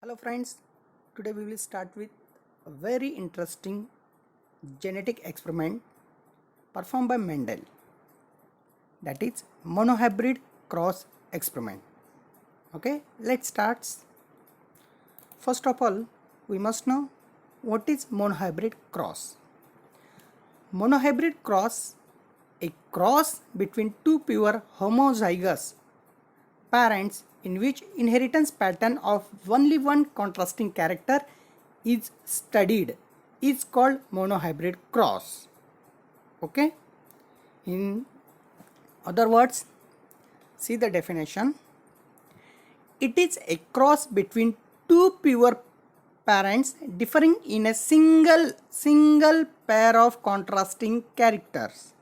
Hello friends, today we will start with a very interesting genetic experiment performed by Mendel, that is monohybrid cross experiment. Okay, let's start. First of all, we must know what is monohybrid cross. Monohybrid cross, a cross between two pure homozygous parents in which inheritance pattern of only one contrasting character is studied, is called monohybrid cross. Okay, in other words, see the definition. It is a cross between two pure parents differing in a single pair of contrasting characters.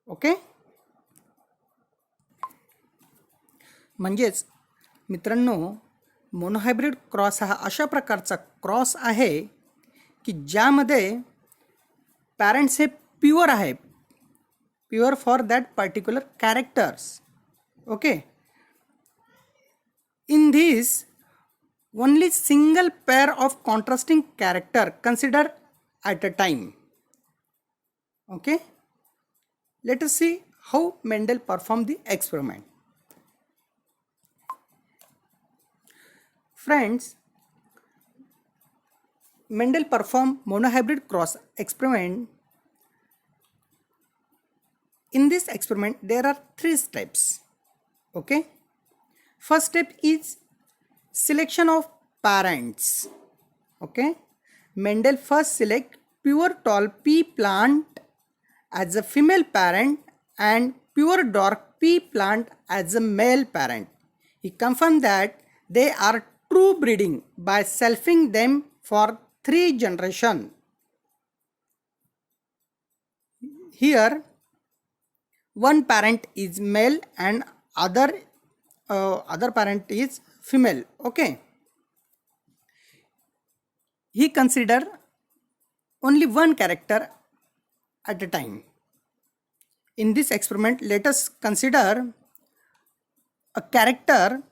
Okay, म्हणजेच मित्रांनो, monohybrid cross हा अशा प्रकारचा cross आहे की ज्यामध्ये parents हे pure आहे, pure for that particular characters. Okay, in this only single pair of contrasting character considered at a time. Okay, let us see how Mendel performed the experiment. Friends, Mendel performed monohybrid cross experiment. In this experiment there are three steps. Okay, first step is selection of parents. Okay, Mendel first select pure tall pea plant as a female parent and pure dark pea plant as a male parent. He confirmed that they are true breeding by selfing them for 3 generations. Here one parent is male and other parent is female. Okay, he consider only one character at a time. In this experiment, let us consider a character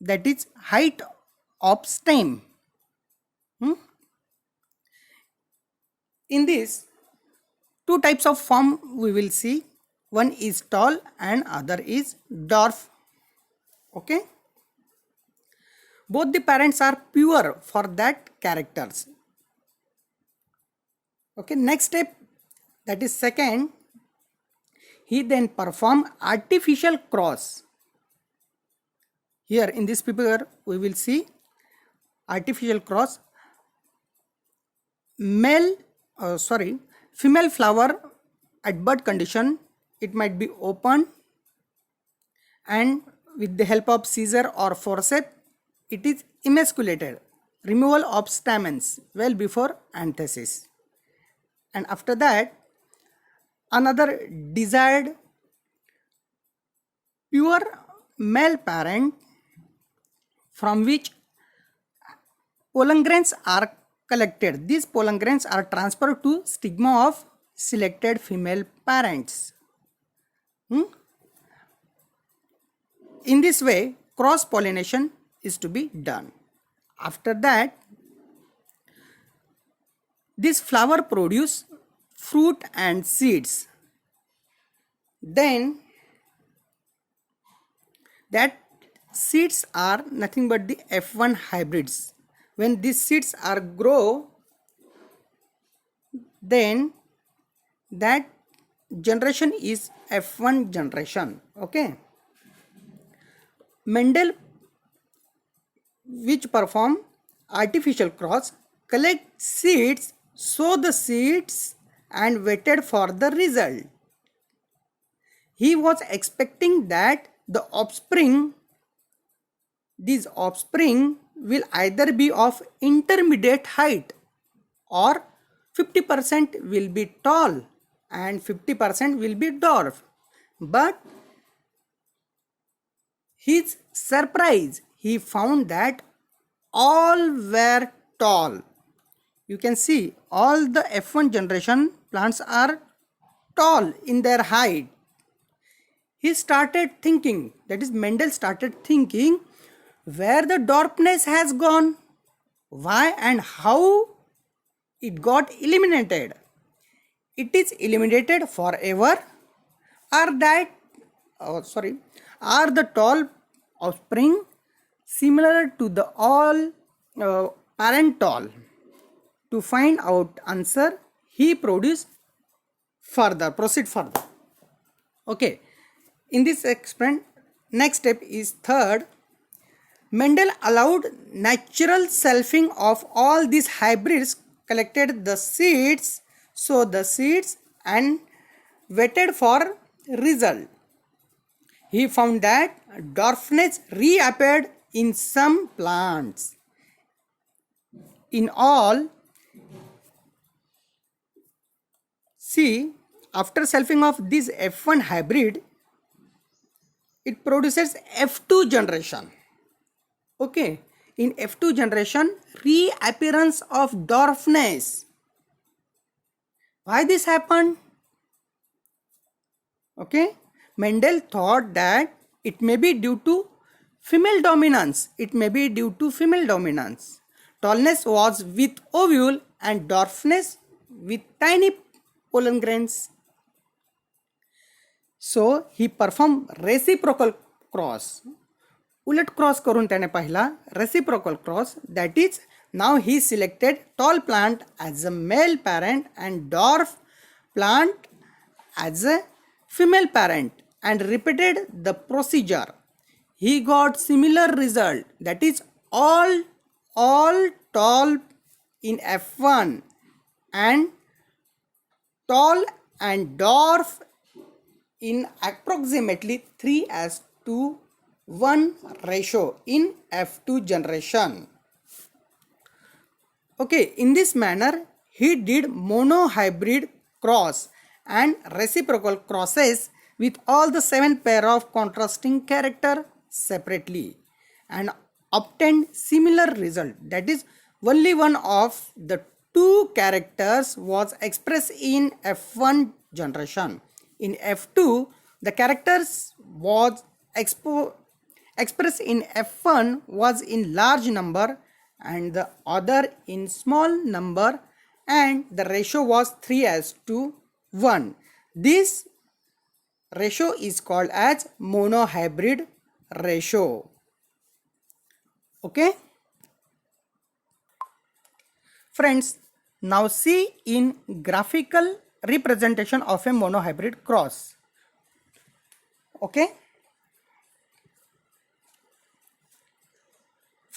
that is height of stem. In this, two types of form we will see. One is tall and other is dwarf. Okay, both the parents are pure for that characters. Okay, next step, that is second, he then perform artificial cross. Here in this paper we will see artificial cross. Female flower at bud condition, it might be open, and with the help of scissor or forceps it is emasculated, removal of stamens well before anthesis, and after that another desired pure male parent from which pollen grains are collected. These pollen grains are transferred to stigma of selected female parents. In this way, cross pollination is to be done. After that, this flower produce fruit and seeds. Then that seeds are nothing but the F1 hybrids. When these seeds are grow, then that generation is F1 generation. Okay, Mendel, which perform artificial cross, collect seeds, sow the seeds and waited for the result. He was expecting that these offspring will either be of intermediate height or 50% will be tall and 50% will be dwarf. But his surprise, he found that all were tall. You can see all the F1 generation plants are tall in their height. He started thinking, that is Mendel started thinking, where the dwarfness has gone, why and how it got eliminated. It is eliminated forever. Are that are the tall offspring similar to the all parent tall? To find out answer, he proceed further. Okay, in this experiment, next step is third. Mendel allowed natural selfing of all these hybrids, collected the seeds, so the seeds, and waited for result. He found that dwarfness reappeared in some plants. In all, see, after selfing of this F1 hybrid, it produces F2 generation. Okay, in F2 generation, reappearance of dwarfness. Why this happened? Okay, Mendel thought that it may be due to female dominance. Tallness was with ovule and dwarfness with tiny pollen grains. So he performed reciprocal cross. उलट cross करून त्याने पाहिला reciprocal cross. That is नाव ही selected tall plant as a male parent and dwarf plant as a female parent and repeated the procedure. He got similar result, that is all tall in F1 and tall and dwarf in approximately 3:1 ratio in F2 generation. Okay, in this manner he did monohybrid cross and reciprocal crosses with all the 7 pair of contrasting character separately and obtained similar result. That is, only one of the 2 characters was expressed in F1 generation. In F2, the characters was expressed in F1 was in large number and the other in small number, and the ratio was 3:1. This ratio is called as monohybrid ratio. Okay, friends, now see in graphical representation of a monohybrid cross. Okay,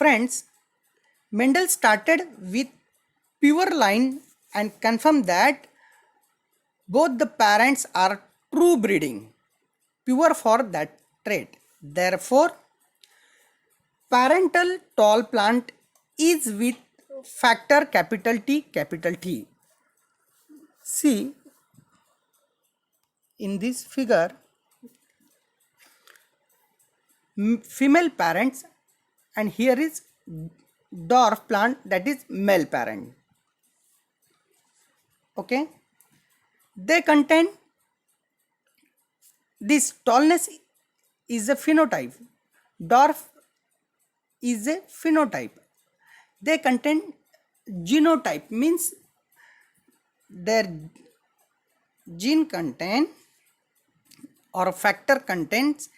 friends, Mendel started with pure line and confirmed that both the parents are true breeding, pure for that trait. Therefore, parental tall plant is with factor capital T. See in this figure, female parents, and here is dwarf plant, that is male parent. Okay, they contain this tallness is a phenotype, dwarf is a phenotype. They contain genotype, means their gene content or factor contains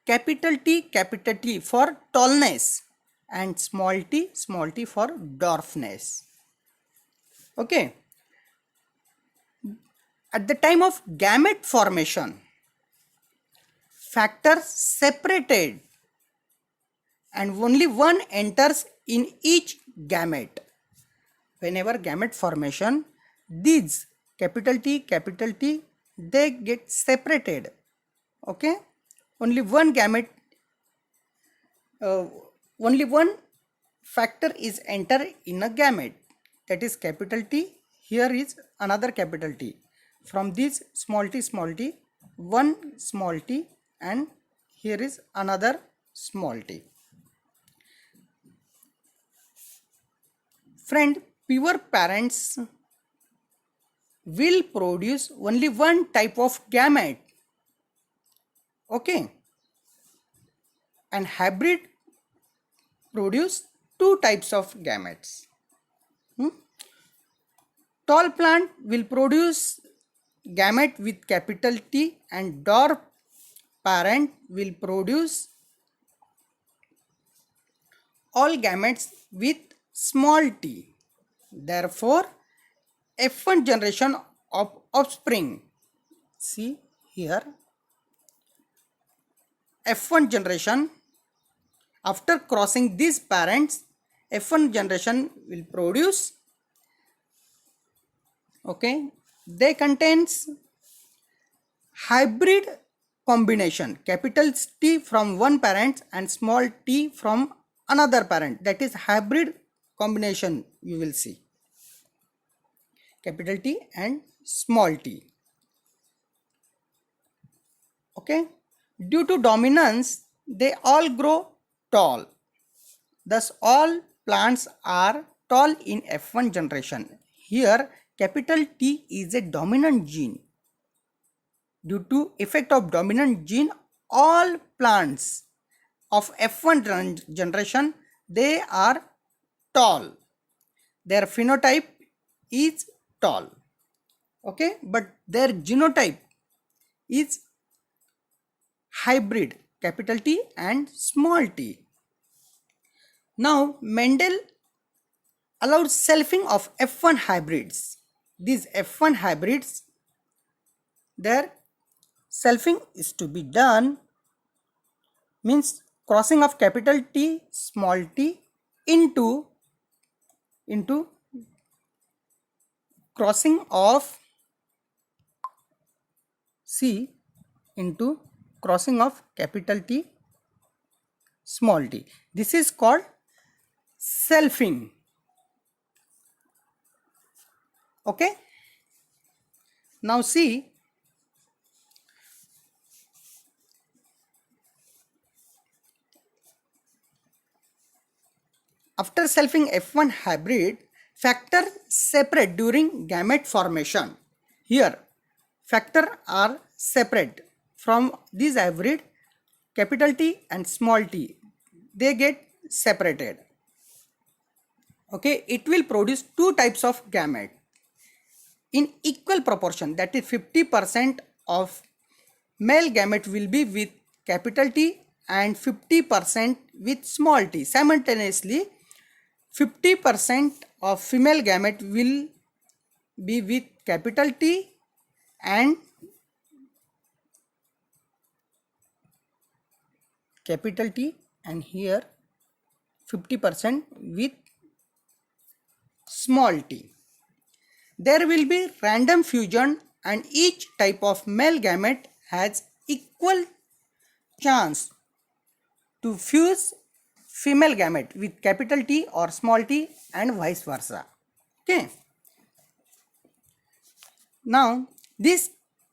capital T for tallness and small t for dwarfness. Okay, at the time of gamete formation, factors separated and only one enters in each gamete. Whenever gamete formation, these capital T they get separated. Okay, only one gamete, only one factor is enter in a gamete, that is capital T. Here is another capital T. From this small t, one small t, and here is another small t. Friend, pure parents will produce only one type of gamete. Okay, and hybrid produce two types of gametes. Tall plant will produce gamete with capital T and dwarf parent will produce all gametes with small t. Therefore, F1 generation of offspring, see here, F1 generation, after crossing these parents, F1 generation will produce, okay, they contains hybrid combination, capital T from one parent and small t from another parent, that is hybrid combination you will see, capital T and small t. Okay, due to dominance they all grow tall, thus all plants are tall in F1 generation. Here capital T is a dominant gene. Due to effect of dominant gene, all plants of F1 generation, they are tall. Their phenotype is tall. Okay, but their genotype is hybrid, capital T and small t. Now Mendel allowed selfing of F1 hybrids. These F1 hybrids, their selfing is to be done, means crossing of capital T small t into crossing of C into crossing of capital T small t. This is called selfing. Okay, now see, after selfing F1 hybrid, factor separate during gamete formation. Here factor are separate from this hybrid, capital T and small t, they get separated. Okay, it will produce two types of gamete in equal proportion, that is 50% of male gamete will be with capital T and 50% with small t. Simultaneously 50% of female gamete will be with capital T and capital T, and here 50% with small t. There will be random fusion and each type of male gamete has equal chance to fuse female gamete with capital T or small t and vice versa. Okay. Now this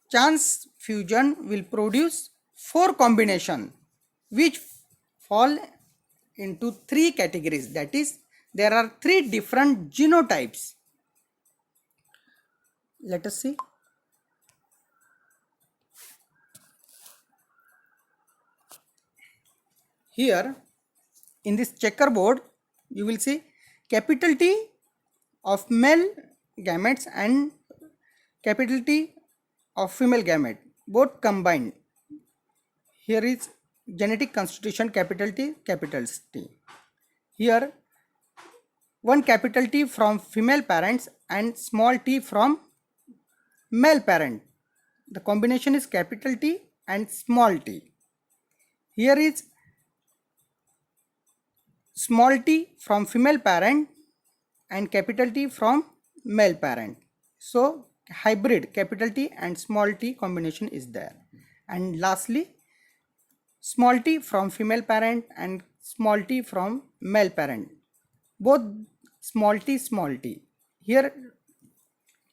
chance fusion will produce 4 combination which fall into 3 categories, that is there are 3 different genotypes. Let us see. Here in this checkerboard you will see capital T of male gametes and capital T of female gamete, both combined. Here is genetic constitution capital T, capital T. Here one capital T from female parents and small t from male parent. The combination is capital T and small t. Here is small t from female parent and capital T from male parent. So hybrid capital T and small t combination is there. And lastly small t from female parent and small t from male parent, both small t. Here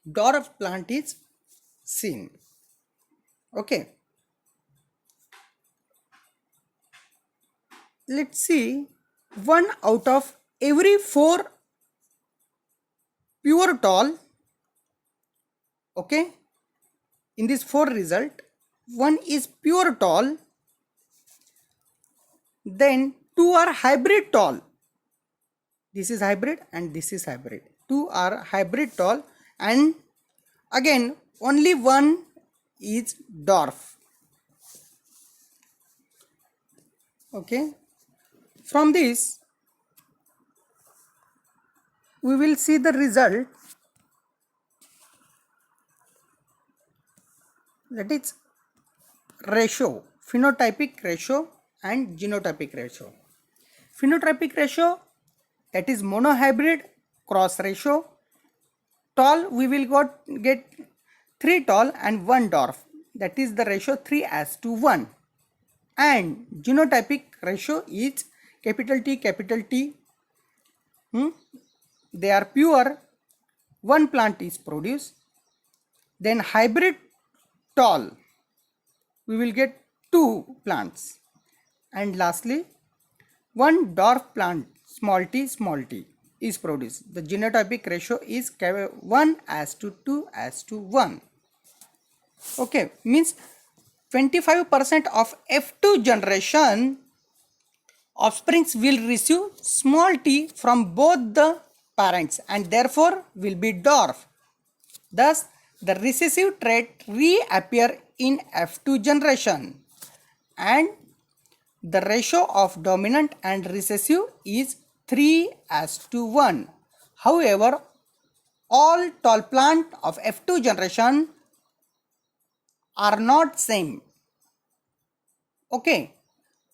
dwarf plant is seen. Okay, let's see, 1 out of every 4 pure tall, okay, in this 4 result 1 is pure tall, then 2 are hybrid tall, This is hybrid and this is hybrid. Two are hybrid tall, and again only one is dwarf. Okay. From this we will see the result, that is ratio, phenotypic ratio and genotypic ratio. Phenotypic ratio, that is monohybrid cross ratio. Tall, we will get 3 tall and 1 dwarf, that is the ratio 3:1. And genotypic ratio is capital T, capital T. They are pure, one plant is produced. Then hybrid tall, we will get 2 plants. And lastly, one dwarf plant, small t, is produced. The genotypic ratio is 1:2:1. Okay, means 25% of F2 generation offsprings will receive small t from both the parents and therefore will be dwarf. Thus, the recessive trait reappear in F2 generation, and the ratio of dominant and recessive is 3:1. However, all tall plant of F2 generation are not same. Okay,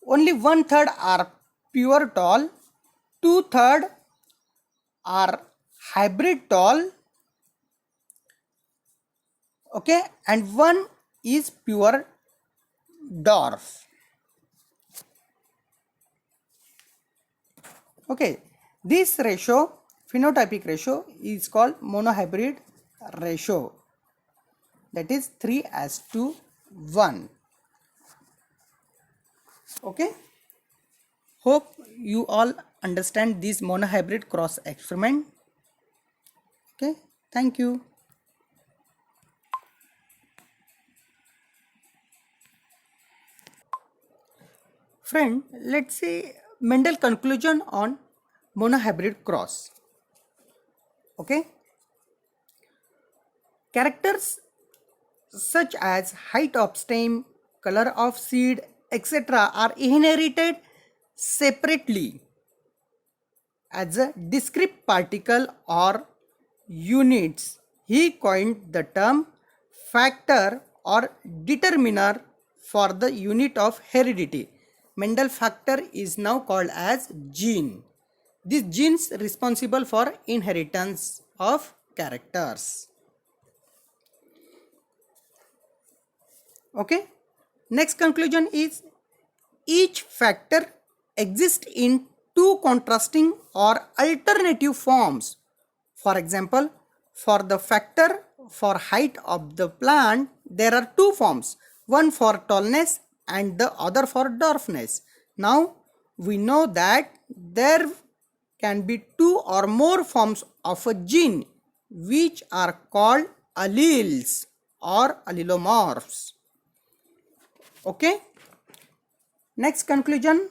only 1/3 are pure tall, 2/3 are hybrid tall, okay, and one is pure dwarf. Okay, this ratio, phenotypic ratio, is called monohybrid ratio, that is 3:1. Okay, hope you all understand this monohybrid cross experiment. Okay, thank you. Friend, let's see Mendel conclusion on monohybrid cross. Okay, characters such as height of stem, color of seed, etc. are inherited separately as a discrete particle or units. He coined the term factor or determiner for the unit of heredity. Mendel factor is now called as gene. These genes responsible for inheritance of characters. Okay. Next conclusion is each factor exists in two contrasting or alternative forms. For example, for the factor for height of the plant, there are two forms, one for tallness and the other for dwarfness. Now we know that there can be two or more forms of a gene which are called alleles or allelomorphs. Okay. Next conclusion,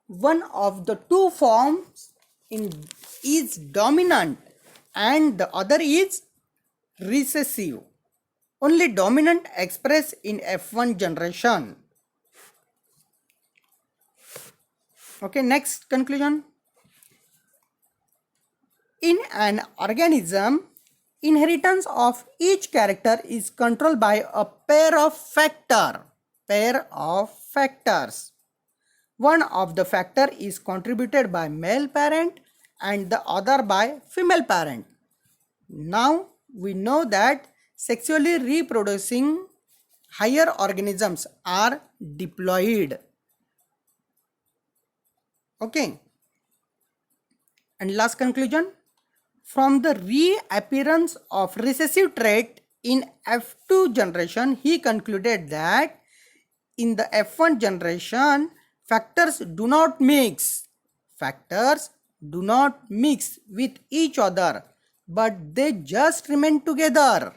one of the two forms is dominant and the other is recessive. Only dominant expressed in F1 generation. Okay, next conclusion. In an organism, inheritance of each character is controlled by a pair of factors. One of the factor is contributed by male parent and the other by female parent. Now we know that sexually reproducing higher organisms are diploid. Okay. And last conclusion, from the reappearance of recessive trait in F2 generation, he concluded that in the F1 generation, factors do not mix with each other, but they just remain together.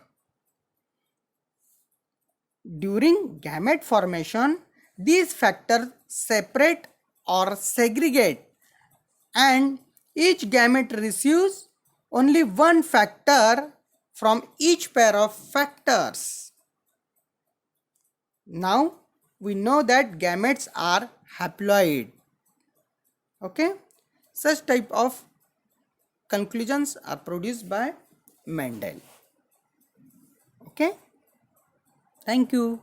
During gamete formation, these factors separate or segregate, and each gamete receives only one factor from each pair of factors. Now we know that gametes are haploid. Okay, such type of conclusions are produced by Mendel. Okay, thank you.